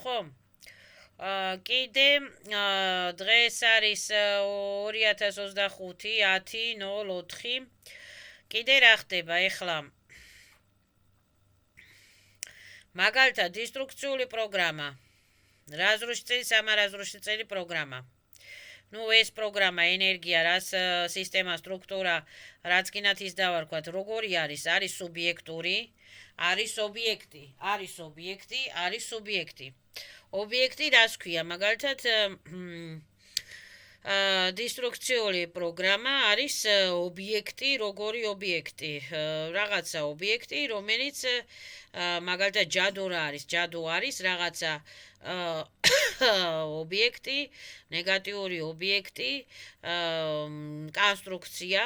ხო კიდე დღეს არის 2025 10.04 კიდე რა ხდება ეხლა მაგალითად დისტრუქციული პროგრამა разрушители саморазрушители პროგრამა ეს პროგრამა ენერგია რას სისტემა სტრუქტურა რაც კიდათ ის დავარქვათ როგორი არის სუბიექტური არის ობიექტი არის სუბიექტი ობიექტი რას ქვია მაგალითად დისტრუქციული პროგრამა არის ობიექტი როგორი ობიექტი რაღაცა ობიექტი რომელიც მაგალითად ჯადო არის რაღაცა ობიექტი ნეგატიური ობიექტი კონსტრუქცია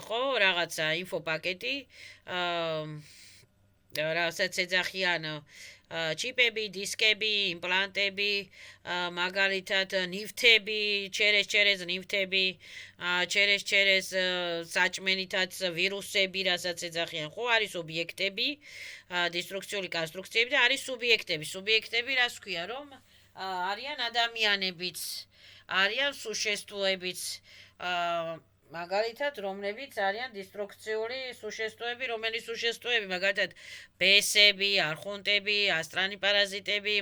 ხო რაღაცა ინფოპაკეტი რასაც ეძახიან ჩიპები, დისკები, იმპლანტები, მაგალითად ნივთები, ჩერეს ნივთები, ჩერეს საჭმელითაც ვირუსები, რასაც ეძახიან, ხო არის ობიექტები, დისტრუქციული კონსტრუქციები და არის სუბიექტები. სუბიექტები რას ქვია, რომ არიან ადამიანებიც, არიან სუშესტვოებიც, მაგალითად, რომლებიც არიან დისტრუქციული სუშესტვოები, რომელი სუშესტვოები, მაგალითად, ბესები, არხონტები, ასტრანი პარაზიტები,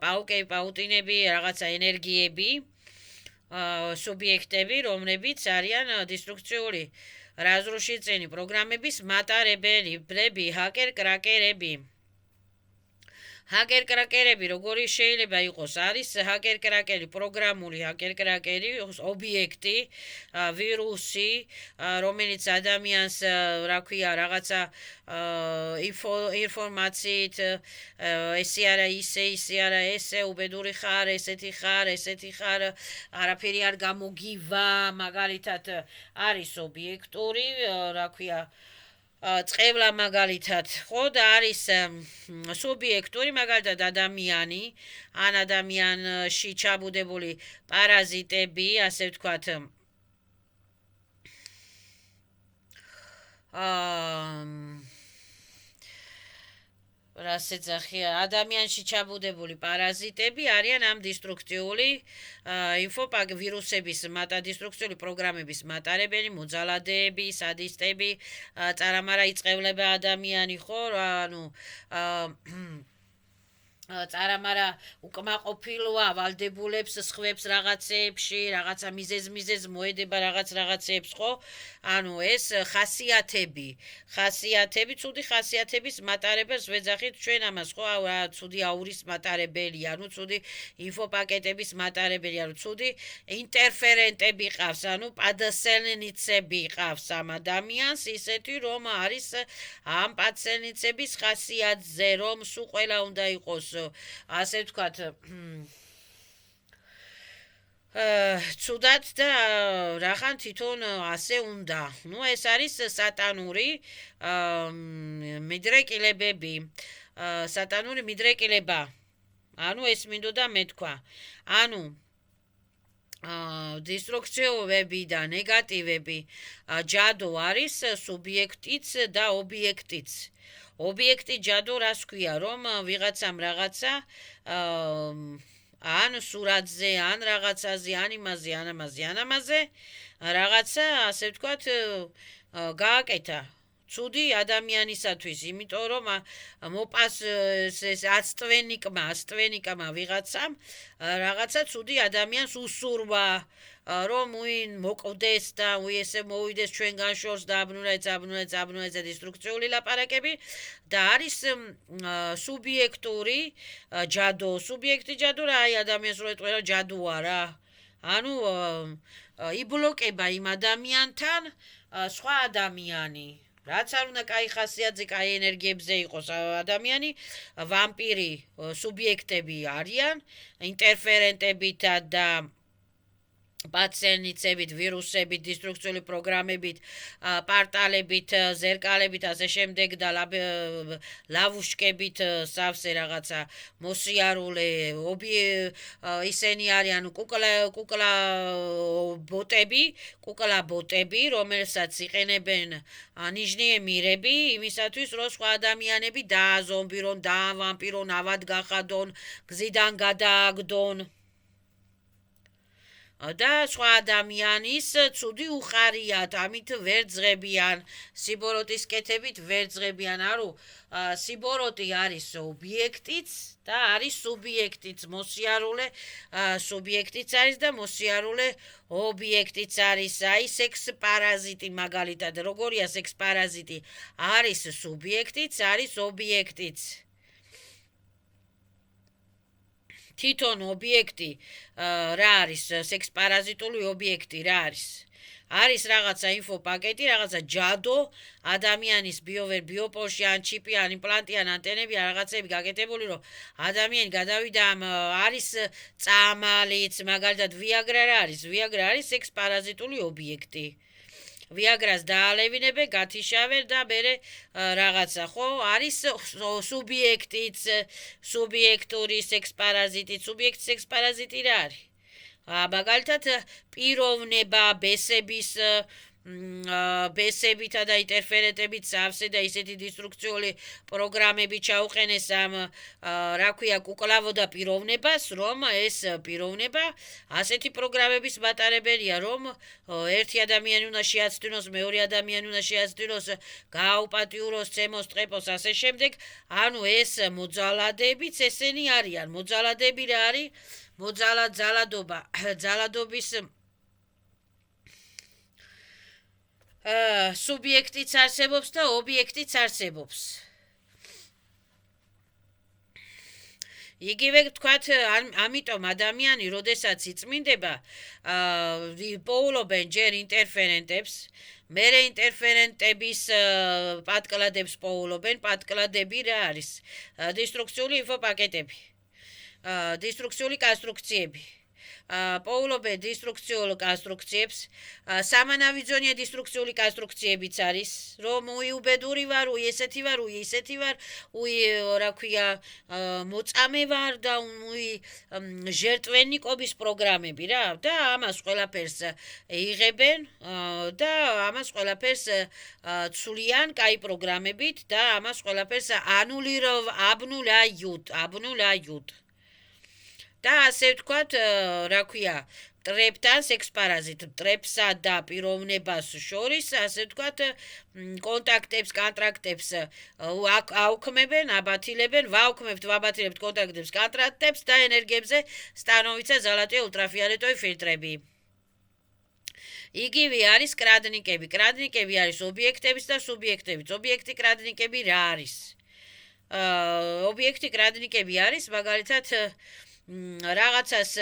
პაუკები, პაუტინები, რაღაცა ენერგიები, სუბიექტები, რომლებიც არიან დისტრუქციული разрушительные პროგრამების მატარებლები, ჰაკერ-კრაკერები. ჰაკერ-კრაკერები როგორი შეიძლება იყოს არის ჰაკერ-კრაკერი პროგრამული ჰაკერ-კრაკერი ობიექტი ვირუსი რომელიც ადამიანს რა ქვია რაღაცა ინფორმაციით ესე არა ისე არა ესე უბედური ხარ ესეთი ხარ არაფერი არ გამოგივა მაგალითად არის ობიექტური რა ქვია წყევლა მაგალითად ხო და არის სუბიექტური მაგალითად ადამიანი ან ადამიანში ჩაბუდებული პარაზიტები ასე ვთქვათ რასაც ახია ადამიანში ჩაბუდებული პარაზიტები არიან ამ დისტრუქციული ვირუსების დისტრუქციული პროგრამების მატარებელი მოძალადეები, სადისტები, წარამარა იწყევლება ადამიანი ხო ანუ წარამარა უკმაყოფილოა ვალდებულებს სხვებს რაღაცეებში, რაღაცა მიზეზ მოედება რაღაცეებს ხო? ანუ ეს ხასიათები, ცუდი ხასიათების მატარებელს ვეძახით ჩვენ ამას ხო? ცუდი აურის მატარებელი, ანუ ცუდი ინფოპაკეტების მატარებელი, ანუ ცუდი ინტერფერენტები ყავს, ანუ პადასელნიცები ყავს ამ ადამიანს, ისეთი რომ არის ამ პადასელნიცების ხასიათზე, რომ სულ ყველა უნდა იყოს ასე ვთქვათ ცუდად და რახან თვითონ ასე უნდა ნუ ეს არის სატანური მიდრეკილებები სატანური მიდრეკილება ანუ ეს მინდოდა მეთქვა ანუ დისტრუქციები და ნეგატივები ჯადო არის სუბიექტიც და ობიექტიც ობიექტი ჯადო რას ქვია რომ ვიღაცამ რაღაცა ან სურათზე ან რაღაცაზე ან ამაზე რაღაცა ასე ვთქვათ გააკეთა ცუდი ადამიანისათვის იმიტომ რომ მოპას ეს აცტვენიკმა ვიღაცამ რაღაცა ცუდი ადამიანს უსურვა რომ უინ მოკვდეს და ესე მოვიდეს ჩვენგან შორს და აბნუეც დისტრუქციული ლაპარაკები და არის სუბიექტური ჯადო სუბიექტი ჯადო რა აი ადამიანს რო ეტყვა ჯადოა რა ანუ იბლოკება იმ ადამიანთან სხვა ადამიანი რაც არ უნდა კაი ხასიათზე, კაი ენერგიებზე იყოს ადამიანი, ვამპირი სუბიექტები არიან, ინტერფერენტებითა და პაციენტებით, ვირუსებით, დისტრუქციული პროგრამებით, პარტალებით, ზერკალებით, ასე შემდეგ და ლავუშკებით, სავსე რაღაცა მოსიარულე, ისენი არიან კუკლა ბოტები, რომელსაც იყენებენ ნიშნიე მირები, იმისათვის, რომ სხვა ადამიანები დააზომბირონ, დაავამპირონ, ავად გახადონ, გზიდან გადააგდონ. და სხვა ადამიანის ცუდი უხარიათ, ამით ვერ ძღებიან, სიბოროტის კეთებით ვერ ძღებიან, არო, სიბოროტი არის ობიექტიც და არის სუბიექტიც, მოსიარულე სუბიექტიც არის და მოსიარულე ობიექტიც არის, აი სექს პარაზიტი მაგალითად, როგორია სექს პარაზიტი, არის სუბიექტიც, არის ობიექტიც. თვითონ ობიექტი რა არის სექს პარაზიტული ობიექტი რა არის? არის რაღაცა ინფო პაკეტი, რაღაცა ჯადო, ადამიანის ბიოპოლში ან ჩიპი, ან იმპლანტი, ან ანტენები, ან რაღაცები გაკეთებული, რომ ადამიანი გადავიდა ამ არის წამალიც, მაგალითად ვიაგრა რა არის? ვიაგრა არის სექს პარაზიტული ობიექტი. ვიაგრას დაალევინებენ, გათიშავენ და მერე რაღაცა, ხო? არის სუბიექტიც, სუბიექტური სექს პარაზიტი, სუბიექტ სექს პარაზიტი რა არის? მაგალითად, პიროვნება, ბესებითა და ინტერფერენტებით სავსე და ისეთი დისტრუქციული პროგრამები ჩაუყენეს ამ რა ქვია კუკლავოდა პიროვნებას, რომ ეს პიროვნება ასეთი პროგრამების მატარებელია, რომ ერთი ადამიანი უნდა შეაცდინოს, მეორე ადამიანი უნდა შეაცდინოს, გააუპატიუროს, ცემოს, ტყეპოს, ასე შემდეგ. ანუ ეს მოძალადებიც ესენი არიან. მოძალადები რა არის? ძალადობა, ძალადობის სუბიექტიც არსებობს და ობიექტიც არსებობს. იგივე თქვათ, ამიტომ ადამიანი, როდესაც იწმინდება, პოულობენ ჯერ ინტერფერენტებს, მერე ინტერფერენტების პატკლადებს პოულობენ, პატკლადები რა არის? დისტრუქციული ინფოპაკეტები, დისტრუქციული კონსტრუქციები. პოულობენ დისტრუქციულ კონსტრუქციებს, სამანავიძონია დისტრუქციული კონსტრუქციებიც არის, რომ უიბედური ვარ, ესეთი ვარ, ისეთი ვარ, რა ქვია, მოწამე ვარ და ჟერტვენიკობის პროგრამები რა, და ამას ყველაფერს იღებენ და ამას ყველაფერს ცვლიან კაი პროგრამებით და ამას ყველაფერს აბნულაიუდ. და ასე ვთქვათ, რა ქვია, მტრებთან სექს პარაზიტ, მტრებსა და პიროვნებას შორის, ასე ვთქვათ, კონტაქტებს, კონტრაქტებს აუქმებენ, აბათილებენ, ვაბათილებთ კონტაქტებს, კონტრაქტებს და ენერგიებზე სტანოვიცა ზალატია ულტრაფიოლეტოვი ფილტრები. იგივე არის კრადნიკები. კრადნიკები არის ობიექტების და სუბიექტების. ობიექტი კრადნიკები რა არის? ობიექტი კრადნიკები არის, მაგალითად, რაღაცას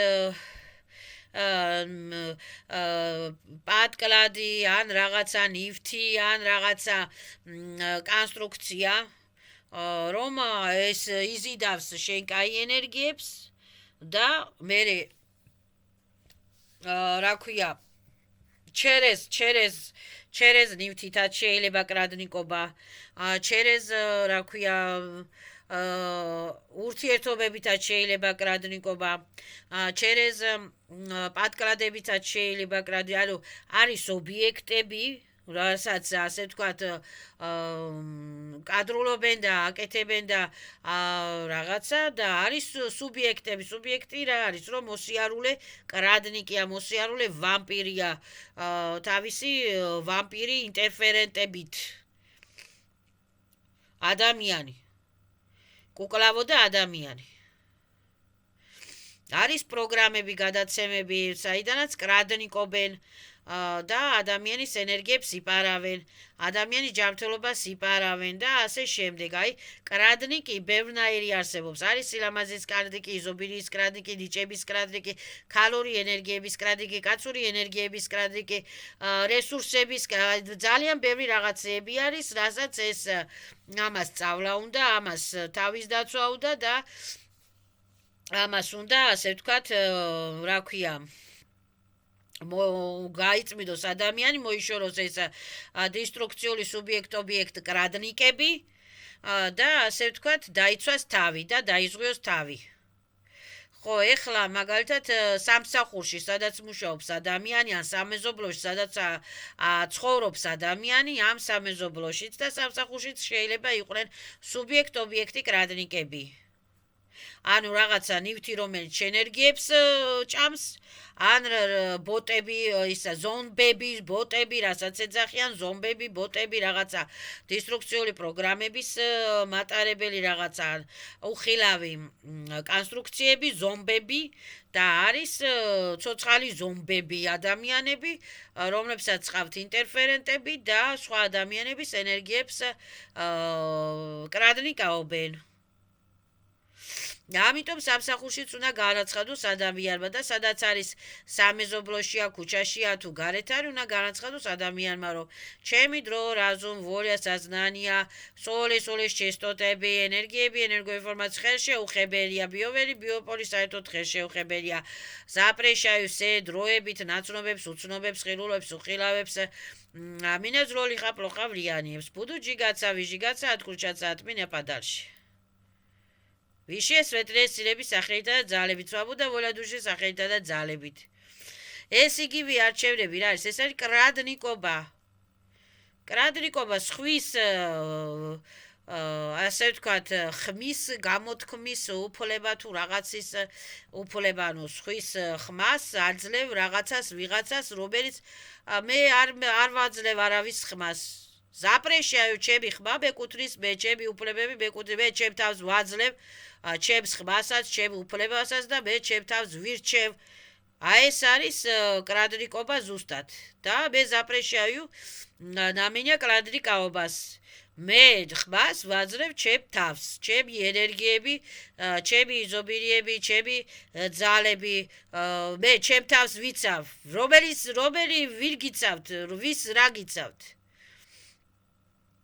პატკლადი, ან რაღაცა ნივთი, ან რაღაცა კონსტრუქცია, რომ ეს იზიდავს შენ კაი ენერგიებს და მერე რა ქვია, ჩერეზ ნივთითაც შეიძლება კრადნიკობა, ჩერეზ რა ქვია, ურთიერთობებითაც შეიძლება კრადნიკობა, ჩერეზ პატკლადებითაც შეიძლება კრადნიკობა, ანუ არის ობიექტები, რასაც ასე ვთქვათ, კადრულობენ და აკეთებენ და რაღაცა და არის სუბიექტები. სუბიექტი რა არის? რომ მოსიარულე კრადნიკია, მოსიარულე ვამპირია, თავისი ვამპირი ინტერფერენტებით. ადამიანი. კუკლავო და ადამიანი. არის პროგრამები, გადაცემები, საიდანაც კრადნიკობენ და ადამიანის ენერგიებს იპარავენ, ადამიანის ჯანმრთელობას იპარავენ და ასე შემდეგ. აი, კრადნიკი ბევრნაირი არსებობს. არის სილამაზის კრადნიკი, იზობირის კრადნიკი, ნიჭების კრადნიკი, ქალური ენერგიების კრადნიკი, კაცური ენერგიების კრადნიკი, რესურსების, ძალიან ბევრი რაღაცები არის, რასაც ეს ამას სწავლა უნდა, ამას თავის დაცვა უნდა და ამას უნდა, ასე ვთქვათ, რა ქვია, გაიწმიდოს ადამიანი, მოიშოროს ეს დისტრუქციული სუბიექტ-ობიექტ კრადნიკები და ასე ვთქვათ, დაიცვას თავი და დაიზღვიოს თავი. ხო, ეხლა მაგალითად სამსახურში, სადაც მუშაობს ადამიანი, ან სამეზობლოში, სადაც ცხოვრობს ადამიანი, ამ სამეზობლოშიც და სამსახურშიც შეიძლება იყვნენ სუბიექტ-ობიექტი კრადნიკები. ანუ რაღაცა ნივთი, რომელიც ენერგიებს ჭამს, ან ბოტები, ისა ზომბები, ბოტები, რასაც ეძახიან, ზომბები, ბოტები, რაღაცა დისტრუქციული პროგრამების მატარებელი რაღაცა უხილავი კონსტრუქციები, ზომბები და არის ცოცხალი ზომბები ადამიანები, რომლებსაც ყავთ ინტერფერენტები და სხვა ადამიანების ენერგიებს კრადნიკაობენ. ამიტომ სამსახურშიც უნდა განაცხადოს ადამიანმა და სადაც არის სამეზობლოშია, ქუჩაშია თუ გარეთ არის, უნდა განაცხადოს ადამიანმა, რომ ჩემი დრო, რაზუმ, ვოლია, საზნანია, სოლეს частотები, ენერგიები, ენერგოინფორმაცია ხელშეუხებელია, ბიოვერი, ბიოპოლი საერთოდ ხელშეუხებელია. ზაპრეშაიუ სე დროებით, ნაცნობებს, უცნობებს, ხილულებს, უხილავებს, მინაზროლი ხაპლოხა ვლიანიებს. ბუდუ ჯიგაცა, ვიჟიგაცა, ატკურჩაცა, ატმინა პადალში. ვიშე სვეტლეს სილების სახელითა და ძალებით, სვაბუდა ვოლადუშის სახელითა და ძალებით. ეს იგივე არჩევნები რა არის? ეს არის კრადნიკობა. კრადნიკობა სხვის ასე ვთქვათ, ხმის გამოთქმის უფლება თუ რაღაცის უფლება, ანუ სხვის ხმას აძლევ რაღაცას, ვიღაცას, რომელიც მე არ ვაძლევ არავის ხმას. ზაპრეშაიუ ჩემი ხმა მეკუთვნის, მე ჩემი უფლებები მეკუთვნის, მე ჩემ თავს ვაძლევ ჩემს ხმასაც, ჩემ უფლებასაც და მე ჩემ თავს ვირჩევ. აი ეს არის კრადნიკობა ზუსტად. და მე ზაპრეშაიუ ნამინია კრადნიკაობას. მე ხმას ვაძლევ ჩემ თავს, ჩემი ენერგიები, ჩემი იზობირიები, ჩემი ძალები, მე ჩემ თავს ვიცავ. რომელი ვინ გიცავთ, ვის რა გიცავთ?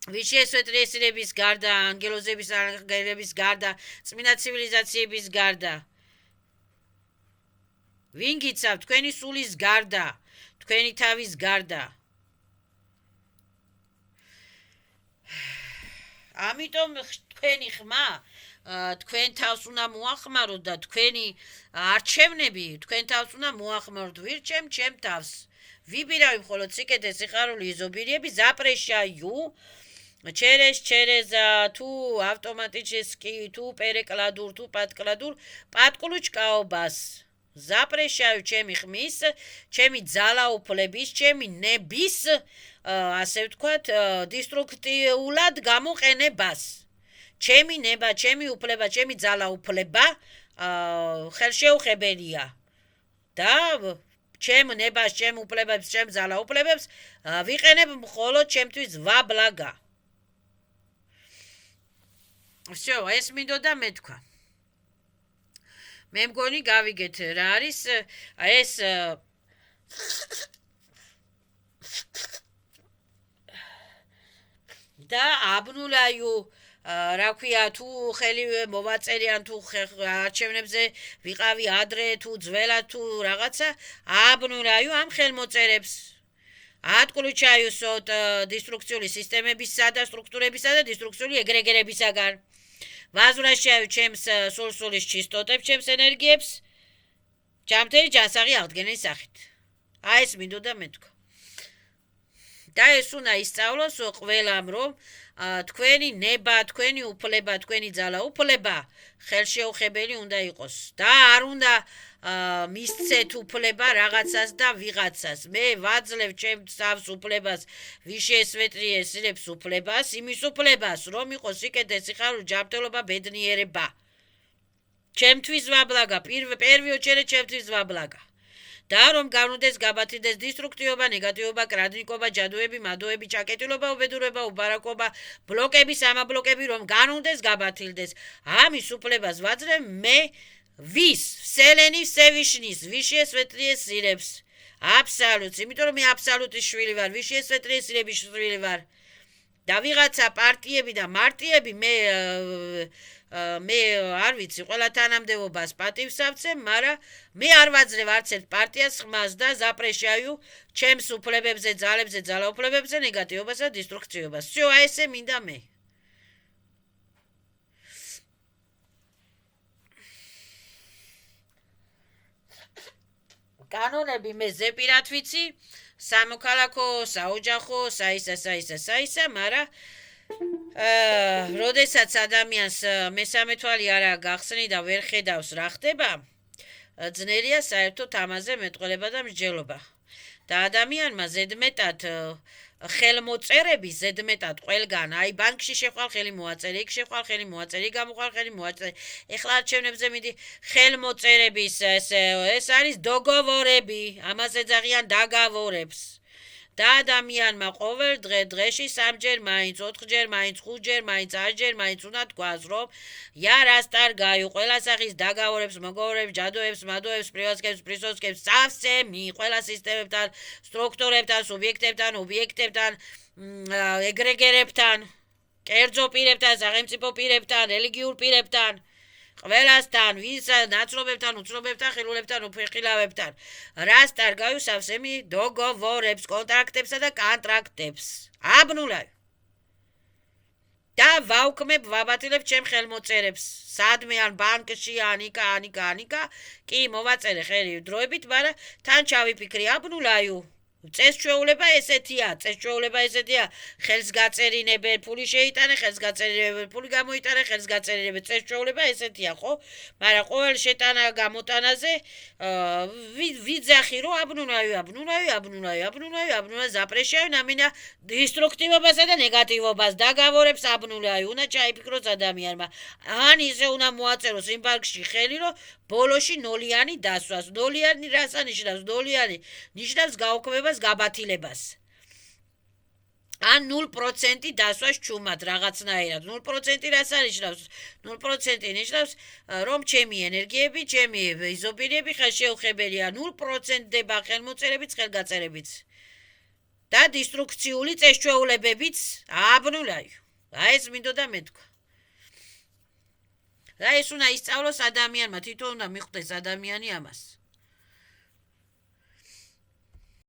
ვის შესვეტლესილების გარდა, ანგელოზების, ანგელების გარდა, წმინდა ცივილიზაციების გარდა. ვინ გიცავთ თქვენი სულის გარდა, თქვენი თავის გარდა. ამიტომ თქვენი ხმა თქვენ თავს უნდა მოახმაროთ და თქვენი არჩევნები თქვენ თავს უნდა მოახმაროთ. ვირჩემ ჩემ თავს. ვიბირავი მხოლოდ სიკეთე, სიხარული, იზობირიები, ზაპრეშაიუ ჩერეზა თუ ავტომატически თუ პერეკლადურ თუ პატკლადურ პატკლუჩკაობას. ზაპრეშაიუ ჩემი ხმის, ჩემი ძალაუფლების, ჩემი ნების, ასე ვთქვათ, დისტრუქტიულად გამოყენებას. ჩემი ნება, ჩემი უფლება, ჩემი ძალაუფლება ხელშეუხებელია. და ჩემ ნებას, ჩემ უფლებებს, ჩემ ძალაუფლებებს ვიყენებ მხოლოდ ჩემთვის ვაბლაგა. всё, ეს მინდოდა მეთქვა. მე მგონი გავიგეთ რა არის ეს და აბნულაიუ რა ქვია, თუ ხელი მოვაწერიან, თუ არჩევნებზე ვიყავი ადრე, თუ ძველად, თუ რაღაცა, აბნულაიუ ამ ხელმოწერებს. ატკულუჩაიუსოთ დისტრუქციული სისტემებისა და სტრუქტურებისა და დისტრუქციული ეგრეგერებისაგან. ვაზვრაშაიუ ჩემს სულსულის ჩისტოტებს, ჩემს ენერგიებს, ჯამთელი ჯანსაღი აღდგენის სახით. აი ეს მინდოდა მეთქვა. და ეს უნდა ისწავლოს ყველამ, რომ თქვენი ნება, თქვენი უფლება, თქვენი ძალაუფლება ხელშეუხებელი უნდა იყოს. და არ უნდა მისცეთ უფლება რაღაცას და ვიღაცას. მე ვაძლევ ჩემ თავს უფლებას, ვის შეესვეტლიესილებს უფლებას, იმის უფლებას, რომ იყოს სიკეთე, სიხარული, ჯანმრთელობა, ბედნიერება. ჩემთვის ვაბლაგა, პირველი ოჩერე ჩემთვის ვაბლაგა. და რომ გავნოდეს, გაბათილდეს დისტრუქტიობა, ნეგატივობა, კრადნიკობა, ჯადოები, მადოები, ჩაკეტილობა, უბედურება, უბარაკობა, ბლოკები, სამაბლოკები, რომ გავნოდეს, გაბათილდეს. ამის უფლებას ვაძლევ მე ვის? ვსელენის, სევიშნის, ვის შეესვეტლიესილებს. აბსოლუტს, იმიტომ რომ მე აბსოლუტის შვილი ვარ, ვის შეესვეტლიესილების შვილი ვარ. და ვიღაცა პარტიები და მარტიები მე არ ვიცი, ყველა თანამდებობას პატივს ავცემ, მაგრამ მე არ ვაძლევ არც ერთ პარტიას ხმას და ზაპრეშაიუ ჩემს უფლებებზე, ძალებზე, ძალაუფლებებზე ნეგატივობასა და დისტრუქციობას. Всё, აი ესე მინდა მე. კანონები მე ზეპირად ვიცი, სამოქალაქო, საოჯახო, საისა, მაგრამ როდესაც ადამიანს მესამე თვალი არა გახსნი და ვერ ხედავს რა ხდება, ძნელია საერთოდ ამაზე მეტყველება და მსჯელობა. და ადამიანმა ზედმეტად ხელმოწერები ზედმეტად ყველგან, აი ბანკში შეხვალ ხელი მოაწერე, იქ შეხვალ ხელი მოაწერე, გამოყვალ ხელი მოაწერე. ეხლა არჩევნებზე მიდი ხელმოწერების ეს არის დოგოვორები, ამას ეძახიან დაგავორებს. და ადამიანმა ყოველ დღეში 3 ჯერ მაინც, 4 ჯერ მაინც, 5 ჯერ მაინც, 10 ჯერ მაინც უნდა თქვას, რომ ია რასტარგაიუ, ყველა სახის დაგავორებს, მოგოვორებს, ჯადოებს, მადოებს, პრივატსკებს, პრისოსკებს, სავსემი, ყველა სისტემებთან, სტრუქტურებთან, სუბიექტებთან, ობიექტებთან, ეგრეგერებთან, კერძო პირებთან, სახელმწიფო პირებთან, რელიგიურ პირებთან, ყველასთან, ვის ნაცნობებთან, უცნობებთან, ხელულებთან, უფეხილავებთან. რასტარგაიუ სავსემი დოგოვორებს, კონტრაქტებსა და კანტრაქტებს. აბნულაი. და ვაუქმებ, ვაბათილებ ჩემ ხელმოწერებს. სადმე ან ბანკში, ანიკა, კი მოვაწერე ხელი დროებით, მაგრამ თან ჩავიფიქრე, აბნულაიუ. წესჩვეულება ესეთია, ხელს გაწერინებენ, ფული შეიტანე, ხელს გაწერინებენ, ფული გამოიტანე, ხელს გაწერინებენ, წესჩვეულება ესეთია, ხო? მაგრამ ყოველ შეტანა გამოტანაზე ვიძახი, რომ აბნულაიუ, ზაპრეშაიუ, ნამინა დისტრუქტივობასა და ნეგატივობას, დაგავორებს აბნულაიუ, უნდა ჩაიფიქროს ადამიანმა. ან ისე უნდა მოაწეროს იმ ბანკში ხელი, რომ ბოლოში ნოლიანი დასვას. ნოლიანი რას ანიშნავს? ნოლიანი ნიშნავს გაუქმებას, გაბათილებას. ან 0% დასვას ჩუმად რაღაცნაირად. 0% რას ანიშნავს? 0% ნიშნავს, რომ ჩემი ენერგიები, ჩემი იზობირები ხელშეუხებელია. 0% დება ხელმოწერებიც, ხელგაწერებიც. და დისტრუქციული წესჩვეულებებიც აბნულაიუ. აი ეს მინდოდა მეთქვა. და ეს უნდა ისწავლოს ადამიანმა, თვითონ უნდა მიხვდეს ადამიანი ამას.